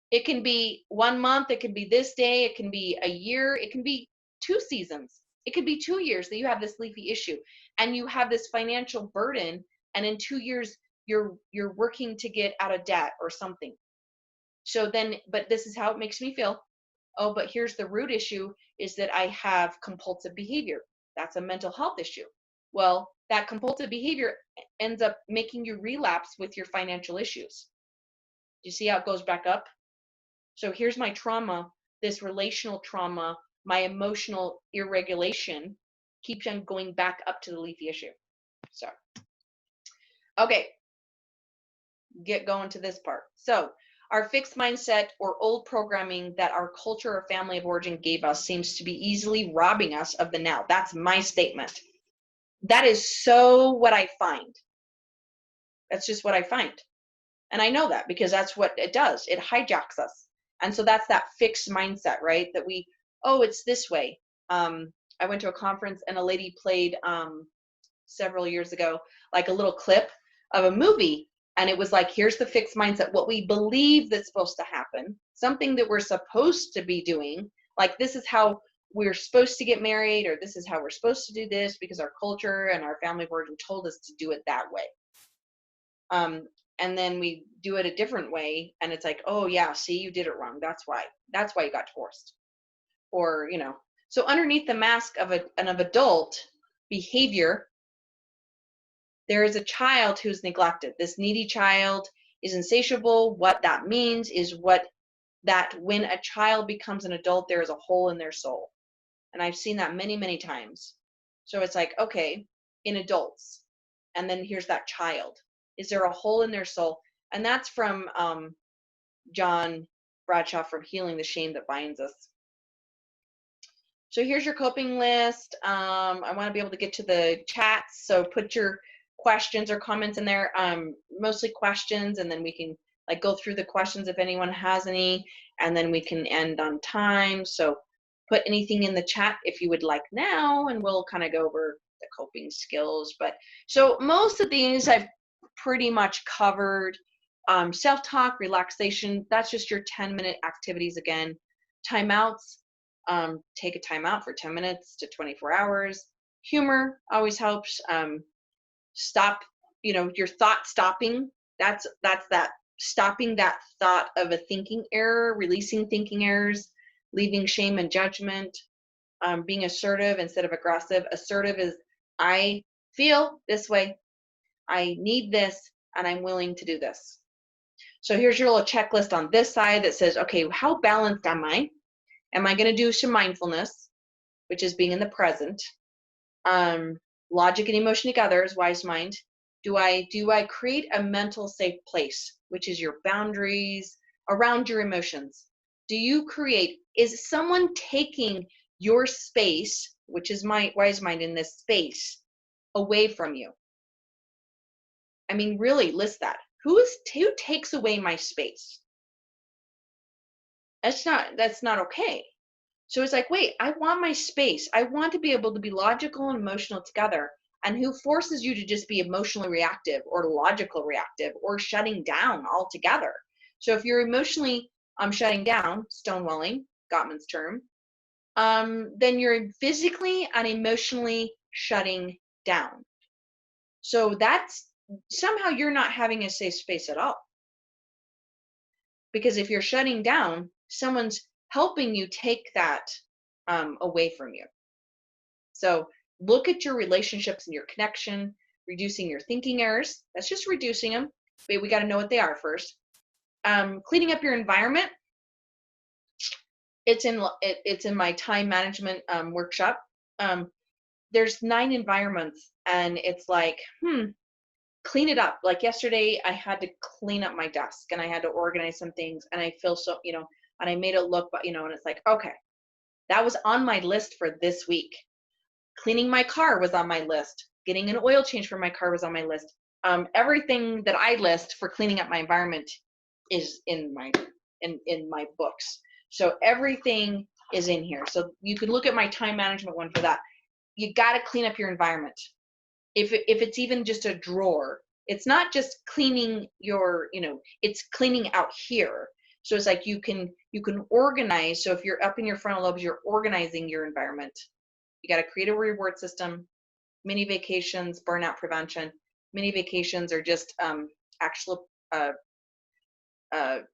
It can be 1 month, it can be this day, it can be a year, it can be 2 seasons, it could be 2 years that you have this leafy issue and you have this financial burden, and in 2 years you're working to get out of debt or something. So then, but this is how it makes me feel. Oh, but here's the root issue, is that I have compulsive behavior. That's a mental health issue. Well, that compulsive behavior ends up making you relapse with your financial issues. Do you see how it goes back up? So here's my trauma, this relational trauma, my emotional irregulation keeps on going back up to the leafy issue. So, okay, get going to this part. So our fixed mindset or old programming that our culture or family of origin gave us seems to be easily robbing us of the now. That's my statement. That is so what I find. That's just what I find. And I know that because that's what it does. It hijacks us. And so that's that fixed mindset, right? That it's this way. I went to a conference and a lady played several years ago, like a little clip of a movie. And it was like, here's the fixed mindset, what we believe that's supposed to happen, something that we're supposed to be doing. Like, this is how we're supposed to get married, or this is how we're supposed to do this because our culture and our family of origin told us to do it that way. And then we do it a different way, and it's like, oh yeah, see, you did it wrong. That's why you got divorced. Or, so underneath the mask of an adult behavior, there is a child who's neglected. This needy child is insatiable. What that means is that when a child becomes an adult, there is a hole in their soul. And I've seen that many, many times. So it's like, okay, in adults, and then here's that child. Is there a hole in their soul? And that's from John Bradshaw from Healing the Shame That Binds Us. So here's your coping list. I want to be able to get to the chats, so put your questions or comments in there. Mostly questions, and then we can like go through the questions if anyone has any, and then we can end on time. So put anything in the chat if you would like now, and we'll kind of go over the coping skills. But so most of these I've pretty much covered. Self-talk, relaxation, that's just your 10-minute activities again. Timeouts, take a timeout for 10 minutes to 24 hours. Humor always helps. Stop, your thought stopping. That's that stopping that thought of a thinking error, releasing thinking errors, leaving shame and judgment, being assertive instead of aggressive. Assertive is, I feel this way, I need this, and I'm willing to do this. So here's your little checklist on this side that says, okay, how balanced am I? Am I going to do some mindfulness, which is being in the present? Logic and emotion together is wise mind. Do I create a mental safe place, which is your boundaries around your emotions? Do you create, is someone taking your space, which is my wise mind in this space, away from you? I mean, really list that. Who takes away my space? That's not okay. So it's like, wait, I want my space. I want to be able to be logical and emotional together. And who forces you to just be emotionally reactive or logical reactive or shutting down altogether? So if you're emotionally shutting down, stonewalling, Gottman's term, then you're physically and emotionally shutting down. So that's somehow you're not having a safe space at all. Because if you're shutting down, someone's helping you take that away from you. So look at your relationships and your connection, reducing your thinking errors. That's just reducing them, but we got to know what they are first. Cleaning up your environment. It's in my time management workshop. There's 9 environments, and it's like, clean it up. Like yesterday, I had to clean up my desk, and I had to organize some things, and I feel so, and I made it look, and it's like, okay, that was on my list for this week. Cleaning my car was on my list. Getting an oil change for my car was on my list. Everything that I list for cleaning up my environment is in my books. So everything is in here. So you can look at my time management one for that. You got to clean up your environment. If it's even just a drawer, it's not just cleaning your, it's cleaning out here. So it's like you can organize. So if you're up in your frontal lobes, you're organizing your environment. You got to create a reward system. Mini vacations, burnout prevention. Mini vacations are just actual.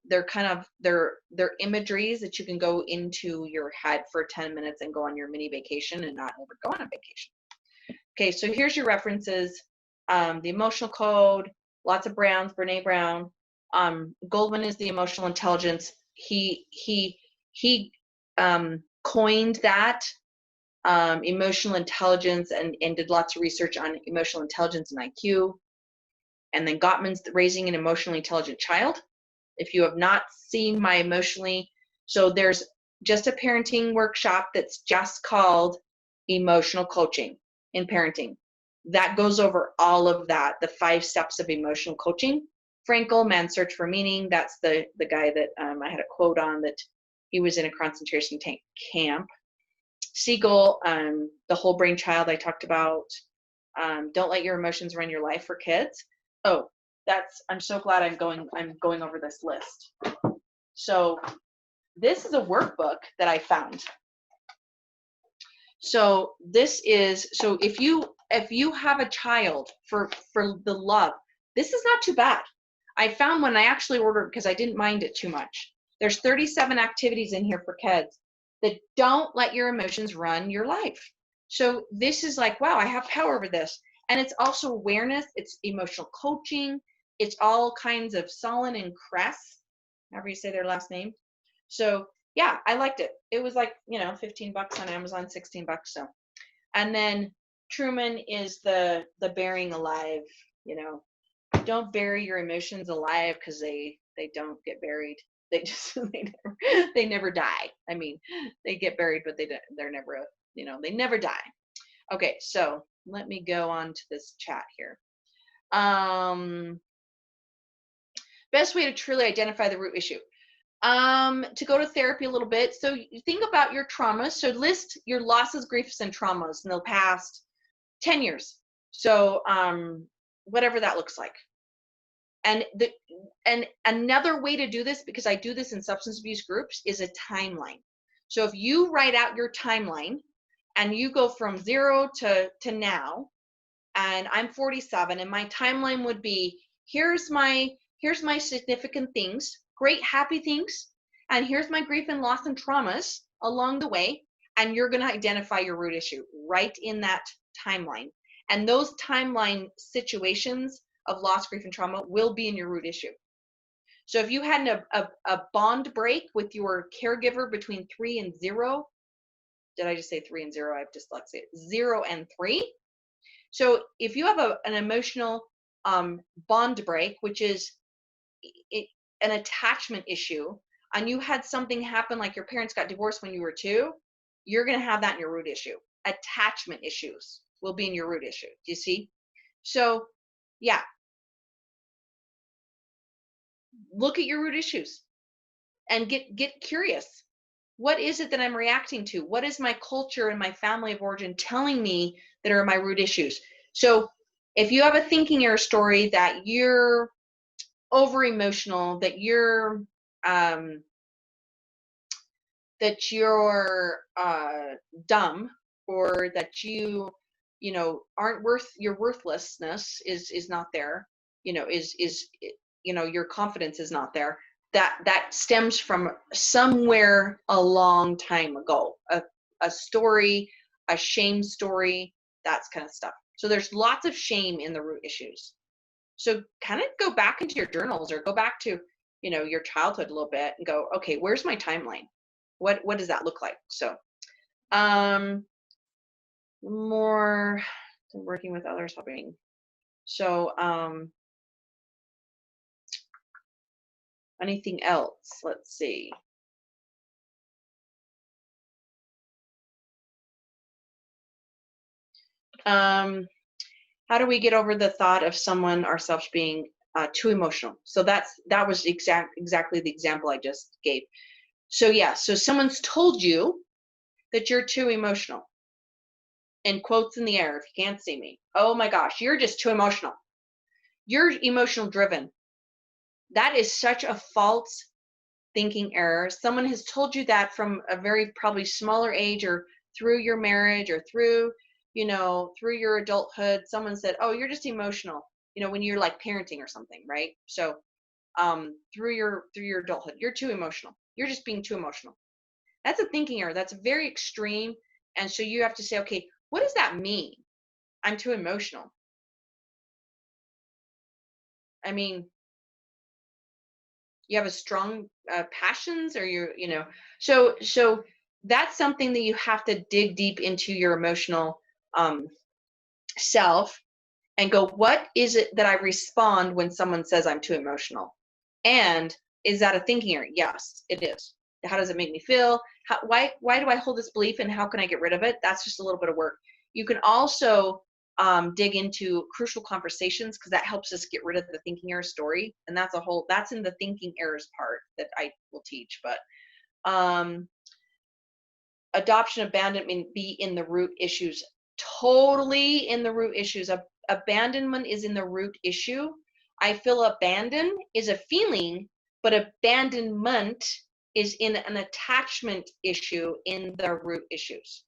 They're kind of they're imageries that you can go into your head for 10 minutes and go on your mini vacation and not ever go on a vacation. Okay, so here's your references. The emotional code. Lots of Browns. Brene Brown. Goldman is the emotional intelligence. He coined that. Emotional intelligence and did lots of research on emotional intelligence and IQ. And then Gottman's Raising an Emotionally Intelligent Child. If you have not seen my so there's just a parenting workshop that's just called Emotional Coaching in Parenting. That goes over all of that, the 5 steps of emotional coaching. Frankl, Man's Search for Meaning, that's the guy that I had a quote on, that he was in a concentration camp. Siegel, the whole brain child I talked about. Don't let your emotions run your life for kids. Oh, I'm so glad I'm going over this list. So this is a workbook that I found. So this is, so if you have a child for the love, this is not too bad. I found when I actually ordered, because I didn't mind it too much. There's 37 activities in here for kids that don't let your emotions run your life. So this is like, wow, I have power over this. And it's also awareness, it's emotional coaching, it's all kinds of Solon and Kress, however you say their last name. So yeah, I liked it. It was like, $15 on Amazon, $16. So, and then Truman is the Bearing Alive, don't bury your emotions alive, because they don't get buried. They just they never die. I mean, they get buried, but they're never, they never die. Okay, so let me go on to this chat here. Best way to truly identify the root issue. To go to therapy a little bit. So you think about your traumas. So list your losses, griefs, and traumas in the past 10 years. So whatever that looks like. And another way to do this, because I do this in substance abuse groups, is a timeline. So if you write out your timeline and you go from 0 to now, and I'm 47, and my timeline would be, here's my significant things, great happy things, and here's my grief and loss and traumas along the way, and you're going to identify your root issue right in that timeline. And those timeline situations of loss, grief, and trauma will be in your root issue. So if you had a bond break with your caregiver between 3 and 0, did I just say 3 and 0? I have dyslexia. 0 and 3. So if you have an emotional bond break, which is an attachment issue, and you had something happen, like your parents got divorced when you were 2, you're going to have that in your root issue. Attachment issues will be in your root issue. Do you see? So yeah, look at your root issues and get curious. What is it that I'm reacting to? What is my culture and my family of origin telling me that are my root issues? So if you have a thinking error story that you're over emotional, that you're dumb, or that you aren't your worthlessness is not there, your confidence is not there, that stems from somewhere a long time ago, a story, a shame story, that kind of stuff. So there's lots of shame in the root issues. So kind of go back into your journals, or go back to your childhood a little bit and go, okay, where's my timeline? What does that look like? So more working with others, helping. So anything else? Let's see. How do we get over the thought of someone, ourselves, being too emotional? So that was exactly the example I just gave. So yeah, so someone's told you that you're too emotional. And quotes in the air, if you can't see me. Oh my gosh, you're just too emotional. You're emotional driven. That is such a false thinking error. Someone has told you that from a very probably smaller age, or through your marriage, or through your adulthood. Someone said, oh, you're just emotional, when you're like parenting or something, right? So through your adulthood, you're too emotional. You're just being too emotional. That's a thinking error. That's very extreme. And so you have to say, okay, what does that mean? I'm too emotional. I mean, you have a strong passions, or so that's something that you have to dig deep into your emotional self and go, what is it that I respond when someone says I'm too emotional? And is that a thinking error? Yes, it is. How does it make me feel? Why do I hold this belief, and how can I get rid of it? That's just a little bit of work. You can also dig into crucial conversations, because that helps us get rid of the thinking error story. And that's in the thinking errors part that I will teach. But adoption, abandonment be in the root issues. Totally in the root issues. Abandonment is in the root issue. I feel abandoned is a feeling, but abandonment is in an attachment issue in the root issues.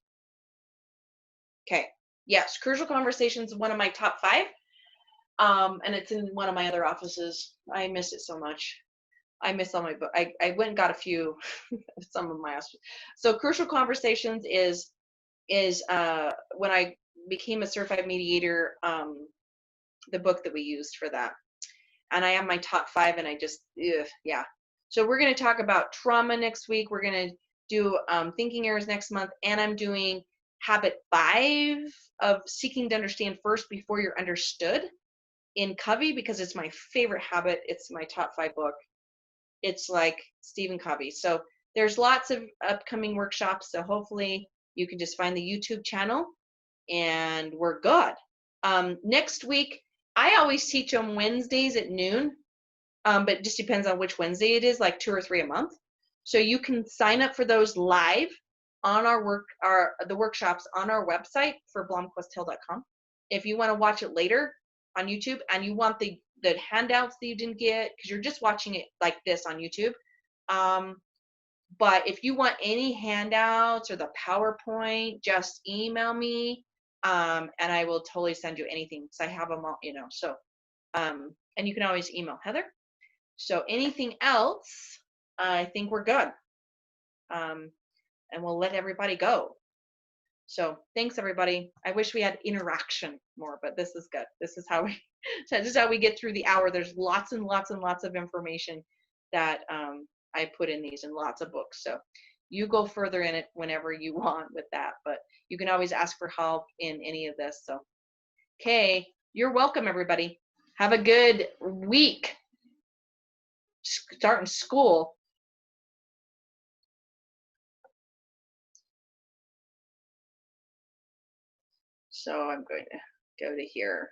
Okay. Yes, Crucial Conversations is one of my top 5. And it's in one of my other offices. I miss it so much. I miss all my books. I went and got a few of some of my offices. So Crucial Conversations is when I became a certified mediator, the book that we used for that. And I have my top 5, and I just, yeah. So we're going to talk about trauma next week. We're going to do thinking errors next month. And I'm doing habit 5 of seeking to understand first before you're understood. in Covey because it's my favorite habit. It's my top 5 book. It's like Stephen Covey. So there's lots of upcoming workshops. So hopefully you can just find the YouTube channel and we're good. Next week, I always teach on Wednesdays at noon, but it just depends on which Wednesday it is, like 2 or 3 a month. So you can sign up for those live on the workshops on our website for blomquisthill.com. If you want to watch it later on YouTube and you want the handouts that you didn't get because you're just watching it like this on YouTube. But if you want any handouts or the PowerPoint, just email me, and I will totally send you anything because I have them all, So, and you can always email Heather. So anything else, I think we're good. And we'll let everybody go. So thanks everybody. I wish we had interaction more, but this is good. This is how we get through the hour. There's lots and lots and lots of information that I put in these and lots of books. So you go further in it whenever you want with that, but you can always ask for help in any of this. So, okay, you're welcome everybody. Have a good week. Starting school. So I'm going to go to here.